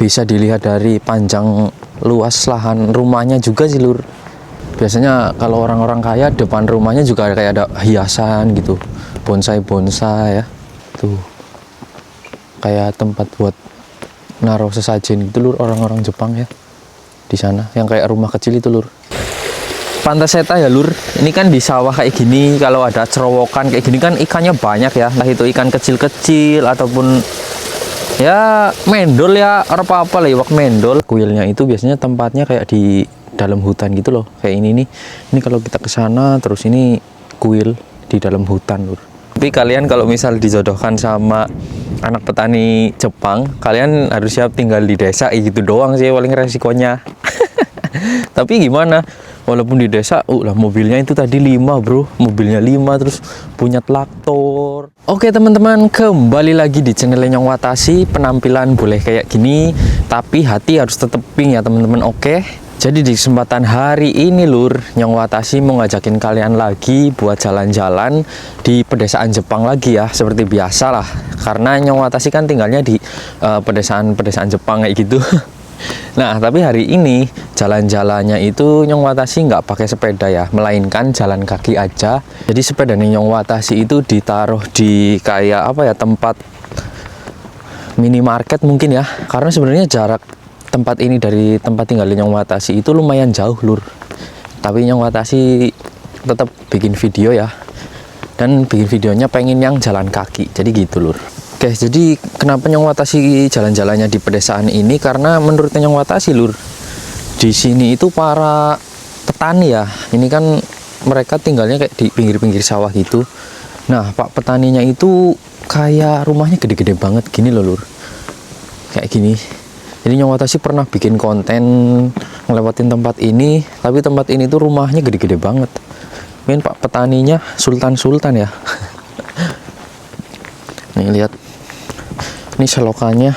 bisa dilihat dari panjang luas lahan rumahnya juga sih lur. Biasanya kalau orang-orang kaya depan rumahnya juga kayak ada hiasan gitu, bonsai-bonsai ya. Tuh. Kayak tempat buat naruh sesajen gitu lur, orang-orang Jepang ya. Di sana yang kayak rumah kecil itu lur. Pantai Seta ya lur. Ini kan di sawah kayak gini, kalau ada cerowokan kayak gini kan ikannya banyak ya. Entah itu ikan kecil-kecil ataupun ya mendol ya, apa-apa lah, iwak mendol. Kuilnya itu biasanya tempatnya kayak di dalam hutan gitu loh, kayak ini nih. Ini kalau kita ke sana terus ini kuil di dalam hutan lur. Tapi kalian kalau misal dijodohkan sama anak petani Jepang, kalian harus siap tinggal di desa gitu doang sih paling resikonya. Tapi gimana, walaupun di desa lah mobilnya itu tadi 5 bro, mobilnya 5 terus punya traktor. Oke teman-teman, kembali lagi di channel Nyong Watashi. Penampilan boleh kayak gini, tapi hati harus tetep pink ya teman-teman. Oke, jadi di kesempatan hari ini lur, Nyong Watashi mau ngajakin kalian lagi buat jalan-jalan di pedesaan Jepang lagi ya, seperti biasa lah. Karena Nyong Watashi kan tinggalnya di pedesaan-pedesaan Jepang kayak gitu. Nah, tapi hari ini jalan-jalannya itu Nyong Watashi nggak pakai sepeda ya, melainkan jalan kaki aja. Jadi sepeda Nyong Watashi itu ditaruh di kayak apa ya, tempat minimarket mungkin ya. Karena sebenarnya jarak tempat ini dari tempat tinggal Nyong Watashi itu lumayan jauh lur. Tapi Nyong Watashi tetap bikin video ya. Dan bikin videonya pengen yang jalan kaki. Jadi gitu lur. Oke, jadi kenapa Nyong Watashi jalan-jalannya di pedesaan ini? Karena menurut Nyong Watashi lur, di sini itu para petani ya. Ini kan mereka tinggalnya kayak di pinggir-pinggir sawah gitu. Nah, pak petaninya itu kayak rumahnya gede-gede banget gini loh lur. Kayak gini. Jadi Nyong Watashi pernah bikin konten ngelewatin tempat ini, tapi tempat ini tuh rumahnya gede-gede banget. Mungkin pak petaninya sultan-sultan ya. Nih lihat. Ini selokannya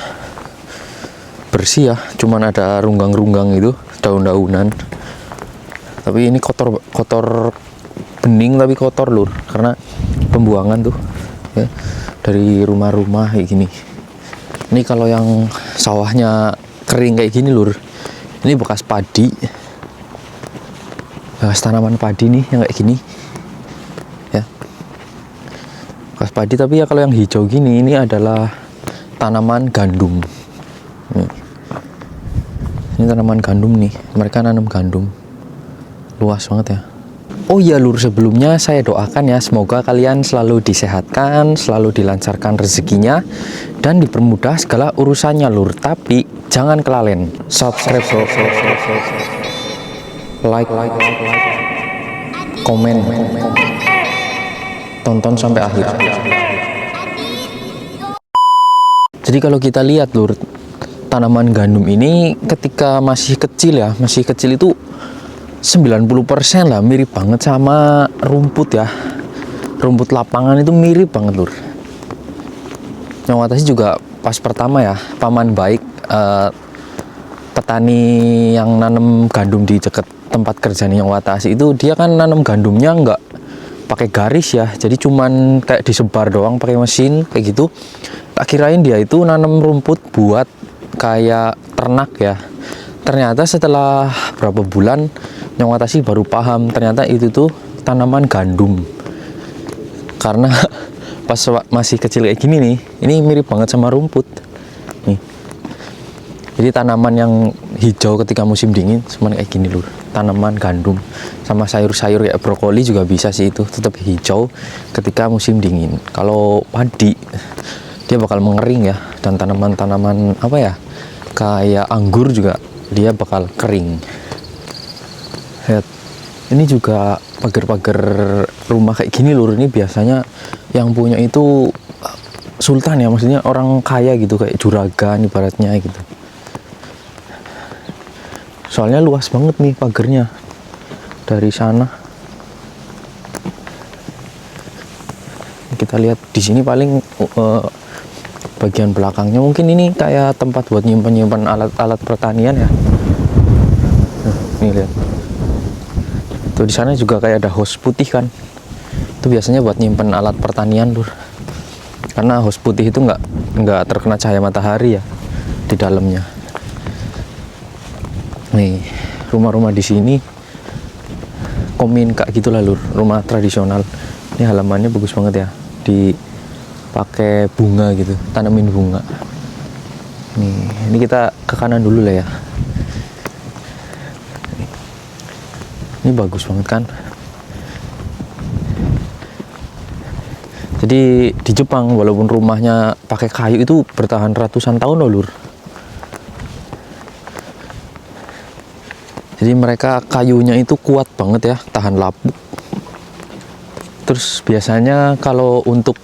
bersih ya, cuman ada runggang-runggang itu, daun-daunan. Tapi ini kotor bening tapi kotor lur, karena pembuangan tuh ya, dari rumah-rumah kayak gini. Ini kalau yang sawahnya kering kayak gini lur, ini bekas padi, bekas tanaman padi nih yang kayak gini ya, bekas padi. Tapi ya kalau yang hijau gini, ini adalah tanaman gandum. Ini tanaman gandum nih, mereka nanam gandum luas banget ya. Oh iya lur, sebelumnya saya doakan ya, semoga kalian selalu disehatkan, selalu dilancarkan rezekinya, dan dipermudah segala urusannya lur. Tapi jangan kelalen subscribe, like, komen, tonton sampai akhir. Jadi kalau kita lihat lur, tanaman gandum ini ketika masih kecil ya, masih kecil itu 90% lah mirip banget sama rumput ya. Rumput lapangan itu mirip banget lur. Nyong Watashi juga pas pertama ya, paman baik petani yang nanam gandum di dekat tempat kerja Nyong Watashi itu, dia kan nanam gandumnya nggak pakai garis ya, jadi cuman kayak disebar doang pakai mesin kayak gitu. Tak kirain dia itu nanam rumput buat kayak ternak ya. Ternyata setelah berapa bulan Nyong Watashi baru paham ternyata itu tuh tanaman gandum. Karena pas masih kecil kayak gini nih, ini mirip banget sama rumput nih. Jadi tanaman yang hijau ketika musim dingin cuman kayak gini lur, tanaman gandum. Sama sayur-sayur kayak brokoli juga bisa sih, itu tetap hijau ketika musim dingin. Kalau padi dia bakal mengering ya, dan tanaman-tanaman apa ya, kayak anggur juga dia bakal kering. Lihat, ini juga pagar-pagar rumah kayak gini lur, ini biasanya yang punya itu sultan ya, maksudnya orang kaya gitu, kayak juragan ibaratnya gitu. Soalnya luas banget nih pagarnya dari sana. Kita lihat di sini paling bagian belakangnya mungkin ini kayak tempat buat nyimpan alat-alat pertanian ya. Nah, ini lihat. Tuh di sana juga kayak ada hos putih kan. Itu biasanya buat nyimpan alat pertanian lur. Karena hos putih itu nggak terkena cahaya matahari ya di dalamnya. Nih, rumah-rumah di sini kominka gitu lah lur, rumah tradisional. Ini halamannya bagus banget ya, dipakai bunga gitu, tanamin bunga. Nih, ini kita ke kanan dulu lah ya. Ini bagus banget kan. Jadi di Jepang walaupun rumahnya pakai kayu itu bertahan ratusan tahun loh lur. Jadi mereka kayunya itu kuat banget ya, tahan lapuk. Terus biasanya kalau untuk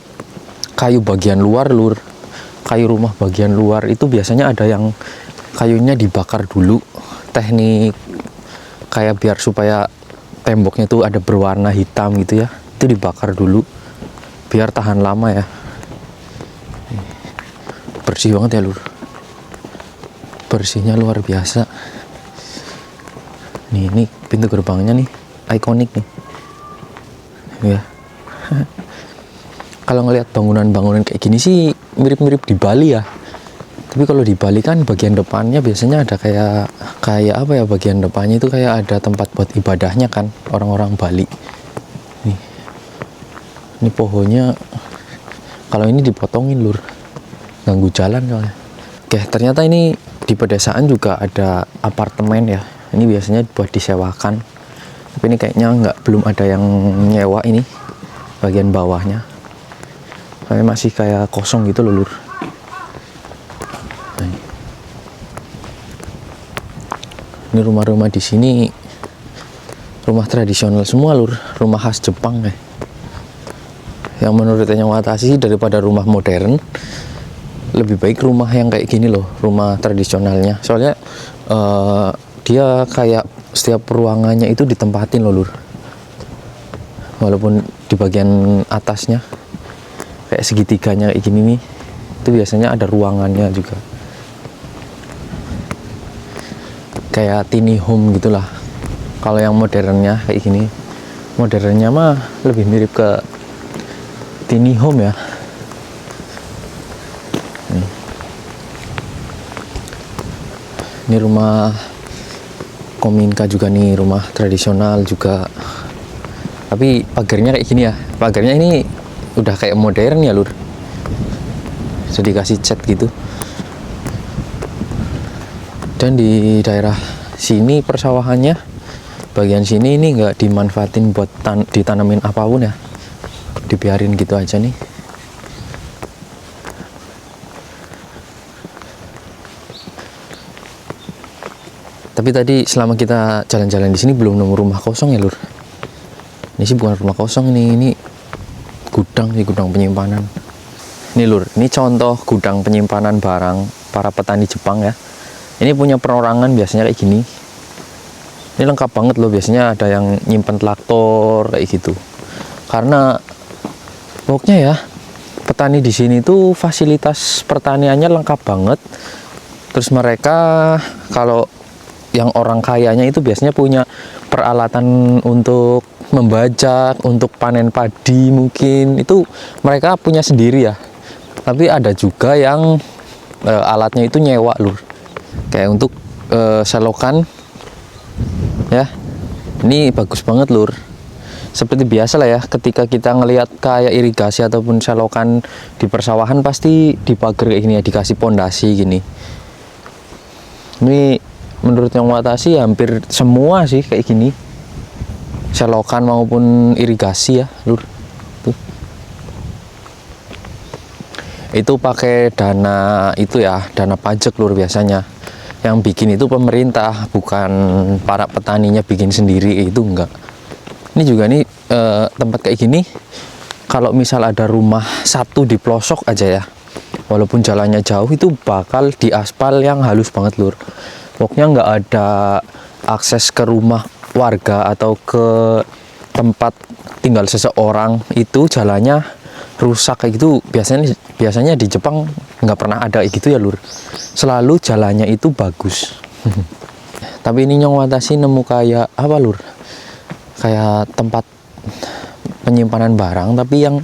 kayu bagian luar lur, kayu rumah bagian luar itu biasanya ada yang kayunya dibakar dulu. Teknik kayak biar supaya temboknya itu ada berwarna hitam gitu ya, itu dibakar dulu biar tahan lama ya. Bersih banget ya lur, bersihnya luar biasa. Nih, ini pintu gerbangnya nih ikonik nih ya. Kalau ngelihat bangunan-bangunan kayak gini sih mirip-mirip di Bali ya. Tapi kalau di Bali kan bagian depannya biasanya ada kayak apa ya, bagian depannya itu kayak ada tempat buat ibadahnya kan orang-orang Bali. Ini pohonnya kalau ini dipotongin lur, ganggu jalan soalnya. Oke, ternyata ini di pedesaan juga ada apartemen ya. Ini biasanya buat disewakan. Tapi ini kayaknya belum ada yang nyewa ini bagian bawahnya. Soalnya masih kayak kosong gitu loh lur. Nah, ini rumah-rumah di sini rumah tradisional semua lur, rumah khas Jepang ya. Yang menurut Yang Watashi daripada rumah modern, lebih baik rumah yang kayak gini loh, rumah tradisionalnya. Soalnya dia kayak setiap ruangannya itu ditempatin loh lur. Walaupun di bagian atasnya kayak segitiganya kayak gini nih, itu biasanya ada ruangannya juga. Kayak tiny home gitulah. Kalau yang modernnya kayak gini, modernnya mah lebih mirip ke tiny home ya. Ini rumah kominka juga nih, rumah tradisional juga. Tapi pagarnya kayak gini ya. Pagarnya ini udah kayak modern ya lur. Bisa dikasih cat gitu. Dan di daerah sini persawahannya, bagian sini ini nggak dimanfaatin buat ditanamin apapun ya. Dibiarin gitu aja nih. Tapi tadi selama kita jalan-jalan di sini belum nemu rumah kosong ya lur. Ini sih bukan rumah kosong, ini gudang sih, gudang penyimpanan. Ini lur, ini contoh gudang penyimpanan barang para petani Jepang ya. Ini punya perorangan biasanya kayak gini. Ini lengkap banget loh, biasanya ada yang nyimpen traktor kayak gitu. Karena pokoknya ya, petani di sini tuh fasilitas pertaniannya lengkap banget. Terus mereka kalau yang orang kayanya itu biasanya punya peralatan untuk membajak, untuk panen padi mungkin. Itu mereka punya sendiri ya. Tapi ada juga yang alatnya itu nyewa lur. Kayak untuk selokan ya. Ini bagus banget lur. Seperti biasa lah ya, ketika kita ngelihat kayak irigasi ataupun selokan di persawahan pasti dipagar kayak gini ya, dikasih pondasi gini. Ini menurut Yang Watashi hampir semua sih kayak gini, selokan maupun irigasi ya lur. Itu pakai dana itu ya, dana pajak lur biasanya. Yang bikin itu pemerintah, bukan para petaninya bikin sendiri, itu enggak. Ini juga nih tempat kayak gini, kalau misal ada rumah satu di pelosok aja ya, walaupun jalannya jauh itu bakal diaspal yang halus banget lur. Pokoknya nggak ada akses ke rumah warga atau ke tempat tinggal seseorang, itu jalannya rusak kayak gitu. Biasanya di Jepang nggak pernah ada kayak gitu ya lur. Selalu jalannya itu bagus. Tapi ini Yang Watashi nemu kayak apa lur, kayak tempat penyimpanan barang tapi yang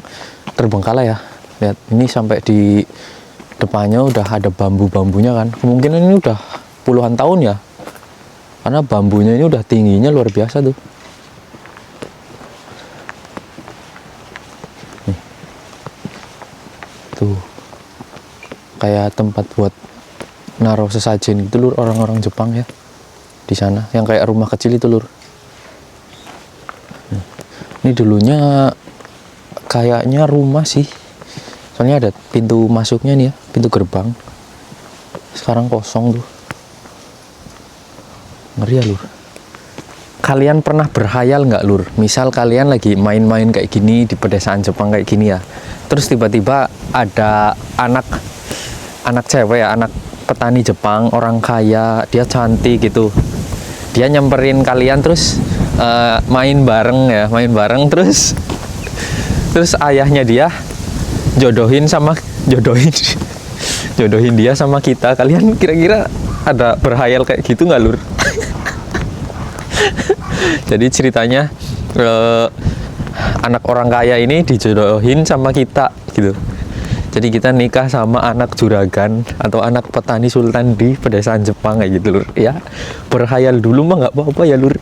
terbengkalai ya. Lihat, ini sampai di depannya udah ada bambu-bambunya kan. Kemungkinan ini udah puluhan tahun ya. karena bambunya ini udah tingginya luar biasa tuh. Nih. Tuh kayak tempat buat naruh sesajen gitu lur, orang-orang Jepang ya di sana, yang kayak rumah kecil itu lur. Ini dulunya kayaknya rumah sih, soalnya ada pintu masuknya nih ya, pintu gerbang. Sekarang kosong tuh, ngeri ya lur. Kalian pernah berhayal nggak lur, misal kalian lagi main-main kayak gini di pedesaan Jepang kayak gini ya, terus tiba-tiba ada anak cewek ya, anak petani Jepang, orang kaya, dia cantik gitu, dia nyamperin kalian terus main bareng terus ayahnya dia jodohin dia sama kita. Kalian kira-kira ada berhayal kayak gitu nggak lur? Jadi ceritanya anak orang kaya ini dijodohin sama kita gitu. Jadi kita nikah sama anak juragan atau anak petani sultan di pedesaan Jepang kayak gitu lur ya. Berhayal dulu mah nggak apa-apa ya lur.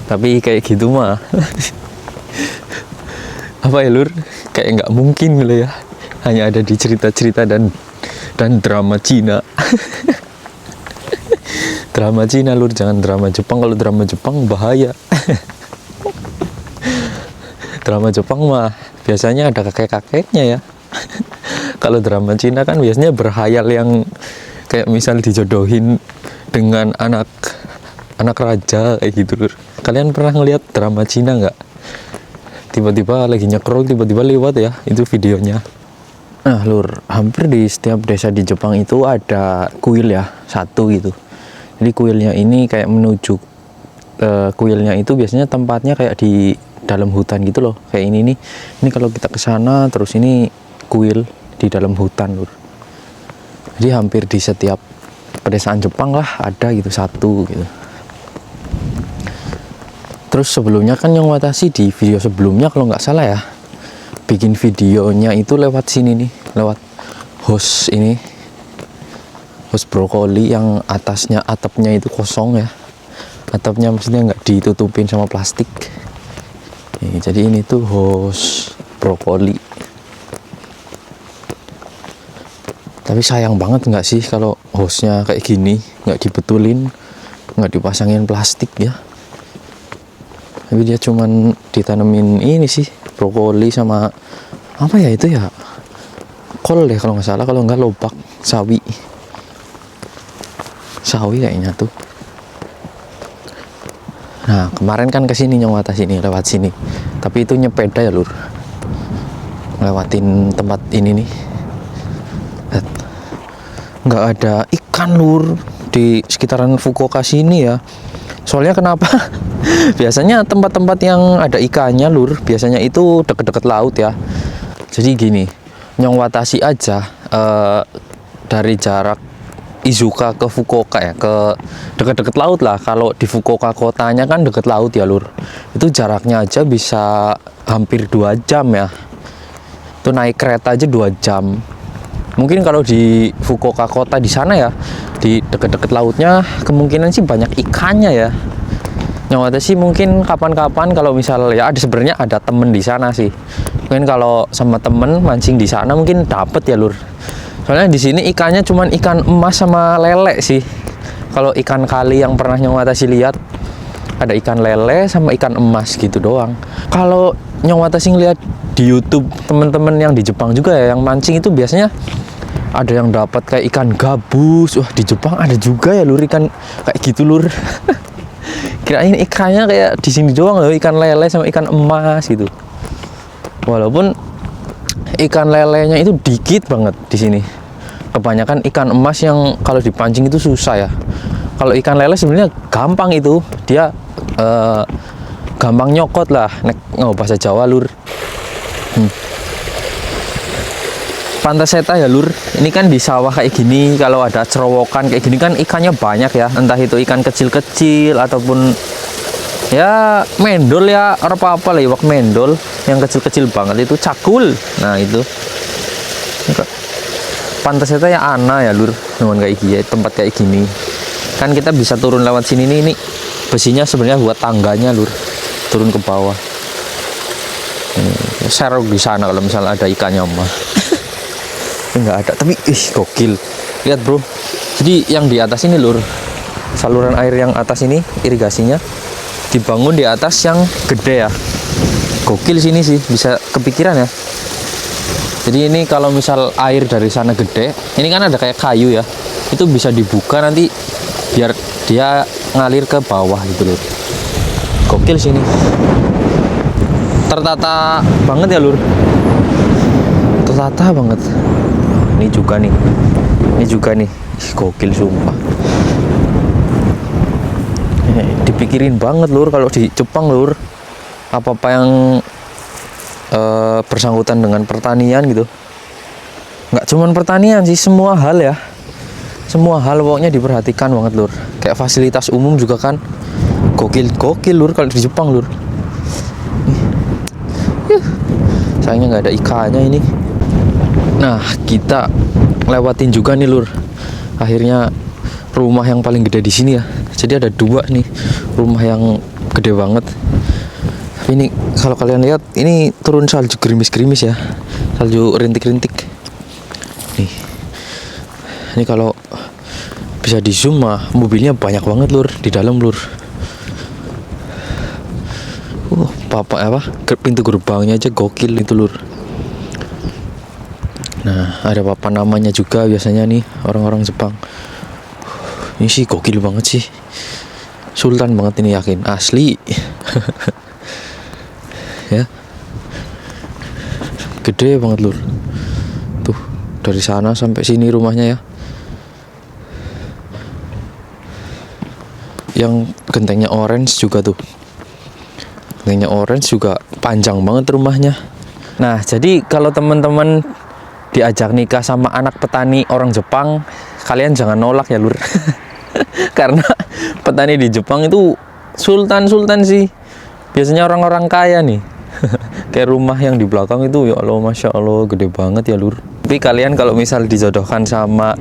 Tapi kayak gitu mah apa ya lur, kayak nggak mungkin gitu ya, hanya ada di cerita-cerita dan drama Cina. Drama Cina lur, jangan drama Jepang. Kalau drama Jepang bahaya. Drama Jepang mah biasanya ada kakek-kakeknya ya. Kalau drama Cina kan biasanya berhayal yang kayak misal dijodohin dengan anak raja kayak gitu lur. Kalian pernah ngeliat drama Cina nggak? Tiba-tiba lagi nyekrol, tiba-tiba lewat ya itu videonya. Nah lur, hampir di setiap desa di Jepang itu ada kuil ya, satu gitu. Jadi kuilnya ini kayak menuju kuilnya itu biasanya tempatnya kayak di dalam hutan gitu loh. Kayak ini nih. Ini kalau kita ke sana terus ini kuil di dalam hutan lur. Jadi hampir di setiap pedesaan Jepang lah ada gitu satu gitu. Terus sebelumnya kan yang Watashi di video sebelumnya kalau nggak salah ya, bikin videonya itu lewat sini nih, lewat host ini, host brokoli yang atasnya atapnya itu kosong ya. Atapnya maksudnya nggak ditutupin sama plastik. Jadi ini tuh host brokoli. Tapi sayang banget nggak sih kalau hostnya kayak gini, nggak dibetulin, nggak dipasangin plastik ya. Tapi dia cuman ditanemin ini sih, brokoli sama apa ya itu ya, kol deh kalau nggak salah, kalau nggak lobak sawi kayaknya tuh. Nah kemarin kan kesini nyewata sini, lewat sini, tapi itu nyepeda ya lur, lewatin tempat ini nih, nggak ada ikan lur di sekitaran Fukuoka sini ya. Soalnya kenapa? Biasanya tempat-tempat yang ada ikannya lur, biasanya itu deket-deket laut ya. Jadi gini, Nyong Watashi aja dari jarak Izuka ke Fukuoka ya, ke deket-deket laut lah. Kalau di Fukuoka kotanya kan deket laut ya lur, itu jaraknya aja bisa hampir 2 jam ya. Itu naik kereta aja 2 jam. Mungkin kalau di Fukuoka kota di sana ya, di deket-deket lautnya kemungkinan sih banyak ikannya ya. Nyawata sih mungkin kapan-kapan kalau misal ya sebenarnya ada temen di sana sih. Mungkin kalau sama temen mancing di sana mungkin dapet ya lur. Soalnya di sini ikannya cuman ikan emas sama lele sih. Kalau ikan kali yang pernah Nyawata sih lihat ada ikan lele sama ikan emas gitu doang. Kalau Nyawata sih ngeliat di YouTube temen-temen yang di Jepang juga ya yang mancing itu biasanya ada yang dapat kayak ikan gabus. Wah di Jepang ada juga ya lur ikan kayak gitu lur. Kirain ikannya kayak di sini doang loh, ikan lele sama ikan emas gitu. Walaupun ikan lelenya itu dikit banget di sini. Kebanyakan ikan emas yang kalau dipancing itu susah ya. Kalau ikan lele sebenarnya gampang itu, dia gampang nyokot lah. Bahasa Jawa lur. Pantaseta ya lur, ini kan di sawah kayak gini, kalau ada cerowokan kayak gini kan ikannya banyak ya, entah itu ikan kecil-kecil ataupun ya mendol ya, apa-apa lah, iwak mendol yang kecil-kecil banget itu cakul. Nah itu pantaseta ya ana ya lur, teman kayak gini, tempat kayak gini. Kan kita bisa turun lewat sini nih. Ini besinya sebenarnya buat tangganya lur, turun ke bawah. Serok di sana kalau misalnya ada ikannya mah. Nggak ada, tapi gokil. Lihat bro, jadi yang di atas ini lur, saluran air yang atas ini irigasinya dibangun di atas yang gede ya. Gokil sini sih, bisa kepikiran ya. Jadi ini kalau misal air dari sana gede, ini kan ada kayak kayu ya, itu bisa dibuka nanti biar dia ngalir ke bawah gitu loh. Gokil sini, tertata banget ya lur, tertata banget. Ini juga nih, gokil sumpah. Dipikirin banget lur kalau di Jepang lur, apa-apa yang bersangkutan dengan pertanian gitu. Nggak cuman pertanian sih, semua hal ya, semua hal pokoknya diperhatikan banget lur. Kayak fasilitas umum juga kan gokil lur kalau di Jepang lur. Sayangnya nggak ada ikannya ini. Nah, kita lewatin juga nih lur, akhirnya rumah yang paling gede di sini ya. Jadi ada dua nih rumah yang gede banget. Tapi ini kalau kalian lihat, ini turun salju gerimis-gerimis ya, salju rintik-rintik nih. Ini kalau bisa di zoom mah mobilnya banyak banget lur di dalam lur. Pintu gerbangnya aja gokil itu lur. Nah, ada papan namanya juga biasanya nih orang-orang Jepang. Ini sih gokil banget sih, sultan banget ini, yakin asli. Ya, gede banget lur. Tuh dari sana sampai sini rumahnya ya. Yang gentengnya orange juga tuh, gentengnya orange juga panjang banget rumahnya. Nah, jadi kalau teman-teman diajak nikah sama anak petani orang Jepang, kalian jangan nolak ya lur. Karena petani di Jepang itu sultan sih, biasanya orang-orang kaya nih. Kayak rumah yang di belakang itu, ya Allah, masya Allah, gede banget ya lur. Tapi kalian kalau misal dijodohkan sama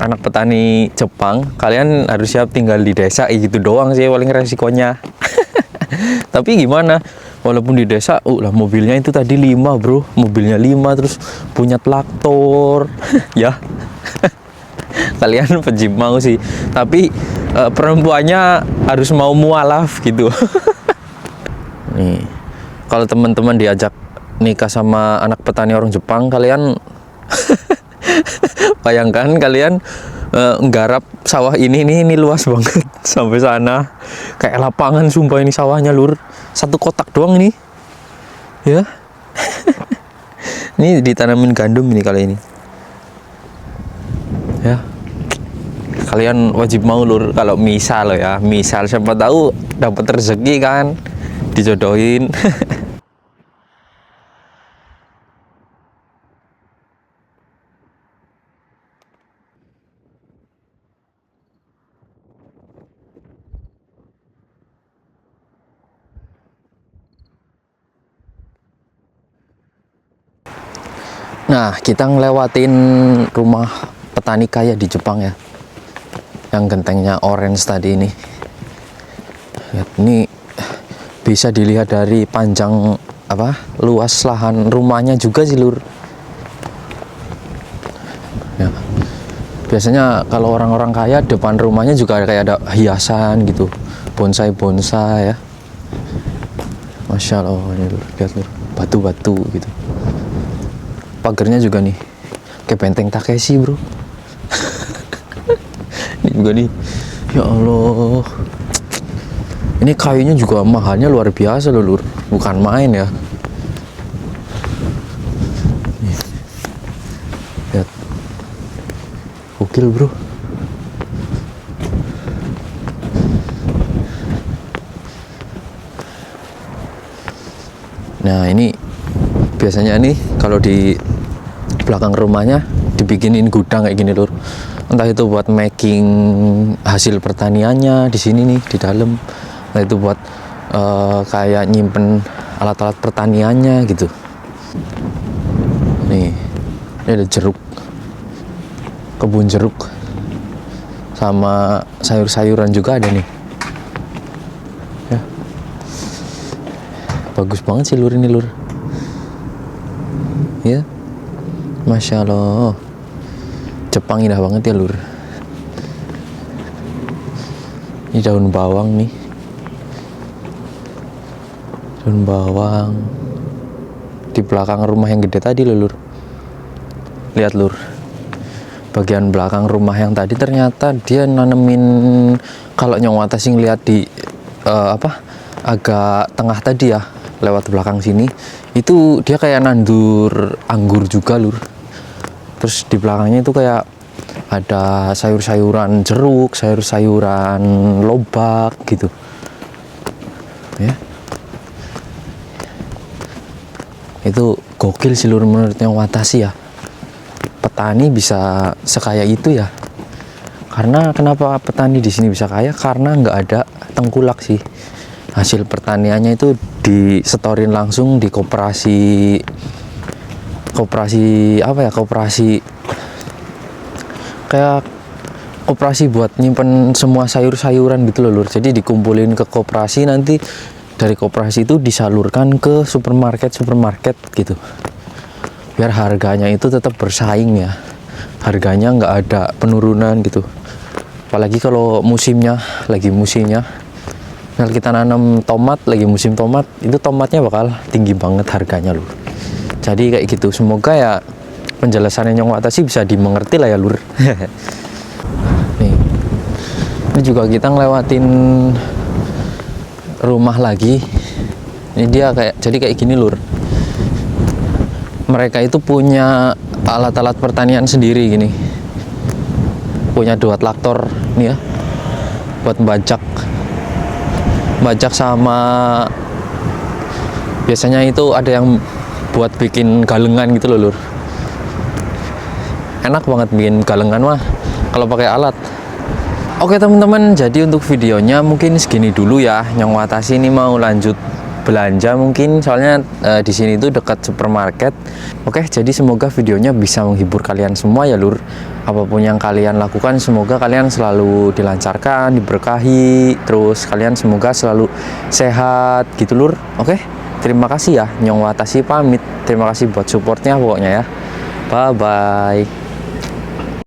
anak petani Jepang, kalian harus siap tinggal di desa gitu doang sih paling resikonya. Tapi gimana, walaupun di desa, lah mobilnya itu tadi 5 bro, mobilnya 5 terus punya traktor. Ya, kalian wajib mau sih, tapi perempuannya harus mau mualaf gitu. Nih, kalau teman-teman diajak nikah sama anak petani orang Jepang, kalian bayangkan kalian nggarap sawah ini luas banget sampai sana, kayak lapangan sumpah ini sawahnya lur, satu kotak doang ini ya. Ini ditanamin gandum ini kali ini ya. Kalian wajib mau lur, kalau misal siapa tahu dapat rezeki kan, dijodohin. Nah, kita ngelewatin rumah petani kaya di Jepang ya, yang gentengnya orange tadi ini. Lihat, ini bisa dilihat dari panjang luas lahan rumahnya juga sih lur. Ya, biasanya kalau orang-orang kaya depan rumahnya juga kayak ada hiasan gitu, bonsai ya. Masya Allah, ini lur, lihat lur, batu-batu gitu. Pagernya juga nih kayak benteng Takeshi bro. Ini juga nih, ya Allah, ini kayunya juga mahalnya luar biasa loh lur, bukan main ya. Nih, lihat, gokil bro. Nah, ini biasanya nih kalau di belakang rumahnya dibikinin gudang kayak gini lur. Entah itu buat making hasil pertaniannya di sini nih di dalam, entah itu buat kayak nyimpen alat-alat pertaniannya gitu. Nih, ini ada jeruk, kebun jeruk, sama sayur-sayuran juga ada nih ya. Bagus banget sih lur ini lur ya, Masya Allah, Jepang indah banget ya lur. Ini daun bawang nih, daun bawang di belakang rumah yang gede tadi lur. Lihat lur, bagian belakang rumah yang tadi ternyata dia nanemin, kalau Nyong Watasi ngeliat di agak tengah tadi ya, lewat belakang sini itu dia kayak nandur anggur juga lur. Terus di belakangnya itu kayak ada sayur-sayuran jeruk, sayur-sayuran lobak gitu ya. Itu gokil sih lur menurut Nyong Watasi ya, petani bisa sekaya itu ya. Karena kenapa petani di sini bisa kaya? Karena nggak ada tengkulak sih. Hasil pertaniannya itu disetorin langsung di koperasi apa ya, koperasi kayak koperasi buat nyimpen semua sayur-sayuran gitu loh lur. Jadi dikumpulin ke koperasi, nanti dari koperasi itu disalurkan ke supermarket gitu, biar harganya itu tetap bersaing ya, harganya nggak ada penurunan gitu. Apalagi kalau lagi musimnya, kalau kita nanam tomat lagi musim tomat, itu tomatnya bakal tinggi banget harganya lur. Jadi kayak gitu. Semoga ya penjelasannya Nyong Watasi bisa dimengerti lah ya lur. Nih, ini juga kita ngelewatin rumah lagi. Ini dia kayak gini lur. Mereka itu punya alat-alat pertanian sendiri gini. Punya 2 traktor nih ya, buat bajak sama biasanya itu ada yang buat bikin galengan gitu loh lur. Enak banget bikin galengan mah kalau pakai alat. Oke teman-teman, jadi untuk videonya mungkin segini dulu ya. Nyong Watasi ini mau lanjut belanja mungkin, soalnya di sini tuh dekat supermarket. Oke, jadi semoga videonya bisa menghibur kalian semua ya lur. Apapun yang kalian lakukan, semoga kalian selalu dilancarkan, diberkahi, terus kalian semoga selalu sehat gitu lur. Oke, terima kasih ya. Nyong Watasi pamit. Terima kasih buat supportnya pokoknya ya. Bye bye.